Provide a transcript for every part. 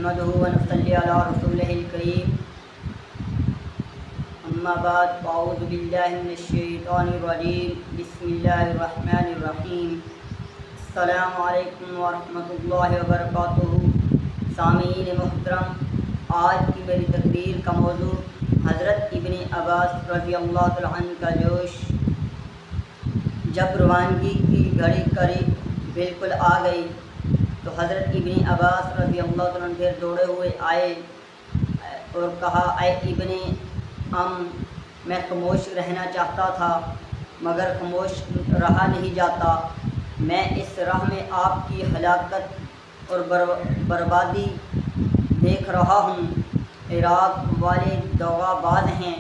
نحمده ونصلي على رسوله الكريم اما بعد فاعوذ بالله من الشیطان الرجیم بسم اللہ الرحمن الرحیم السلام علیکم ورحمۃ اللہ وبرکاتہ۔ سامعین محترم، آج کی میری تقریر کا موضوع حضرت ابن عباس رضی اللہ تعالیٰ عنہ کا جوش۔ جب روانگی کی گھڑی قریب بالکل آ گئی تو حضرت ابن عباس رضی اللہ تعالیٰ عنہ پھر دوڑے ہوئے آئے اور کہا، اے ابن میں خاموش رہنا چاہتا تھا مگر خاموش رہا نہیں جاتا۔ میں اس راہ میں آپ کی ہلاکت اور بربادی دیکھ رہا ہوں۔ عراق والے دغا باز ہیں،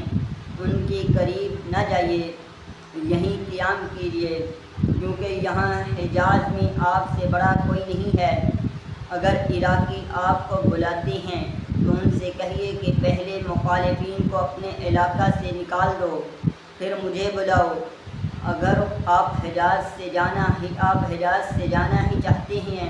ان کے قریب نہ جائیے، یہیں قیام کیجیے، کیونکہ یہاں حجاز میں آپ سے بڑا کوئی نہیں ہے۔ اگر عراقی آپ کو بلاتے ہیں تو ان سے کہیے کہ پہلے مخالفین کو اپنے علاقہ سے نکال دو، پھر مجھے بلاؤ۔ اگر آپ حجاز سے جانا ہی چاہتے ہیں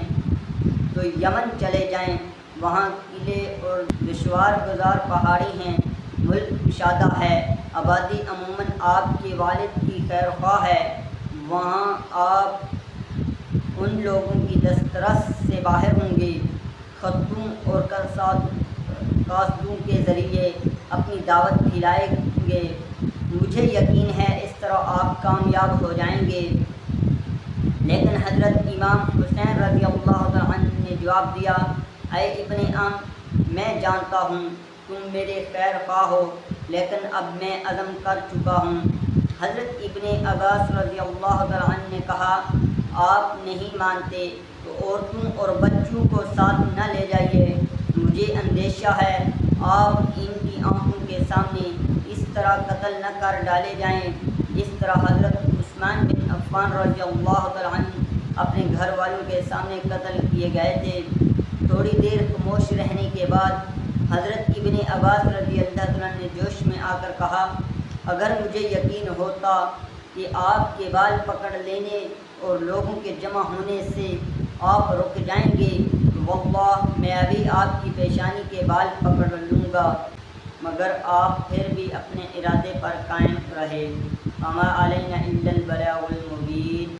تو یمن چلے جائیں، وہاں قلعے اور دشوار گزار پہاڑی ہیں، ملک کشادہ ہے، آبادی عموماً آپ کے والد کی خیر خواہ ہے، وہاں آپ ان لوگوں کی دسترس سے باہر ہوں گے، خطوں اور قاصدوں کے ذریعے اپنی دعوت پھیلائیں گے۔ مجھے یقین ہے اس طرح آپ کامیاب ہو جائیں گے۔ لیکن حضرت امام حسین رضی اللہ عنہ نے جواب دیا، اے ابن میں جانتا ہوں تم میرے خیر خواہ ہو، لیکن اب میں عزم کر چکا ہوں۔ حضرت ابن عباس رضی اللہ عنہ نے کہا، آپ نہیں مانتے تو عورتوں اور بچوں کو ساتھ نہ لے جائیے، مجھے اندیشہ ہے آپ ان کی آنکھوں کے سامنے اس طرح قتل نہ کر ڈالے جائیں جس طرح حضرت عثمان بن عفان رضی اللہ عنہ اپنے گھر والوں کے سامنے قتل کیے گئے تھے۔ تھوڑی دیر خاموش رہنے کے بعد حضرت ابن عباس رضی اللہ عنہ نے جوش میں آ کر کہا، اگر مجھے یقین ہوتا کہ آپ کے بال پکڑ لینے اور لوگوں کے جمع ہونے سے آپ رک جائیں گے تو واللہ میں ابھی آپ کی پیشانی کے بال پکڑ لوں گا، مگر آپ پھر بھی اپنے ارادے پر قائم رہے۔ وما علینا الا البلاغ المبین۔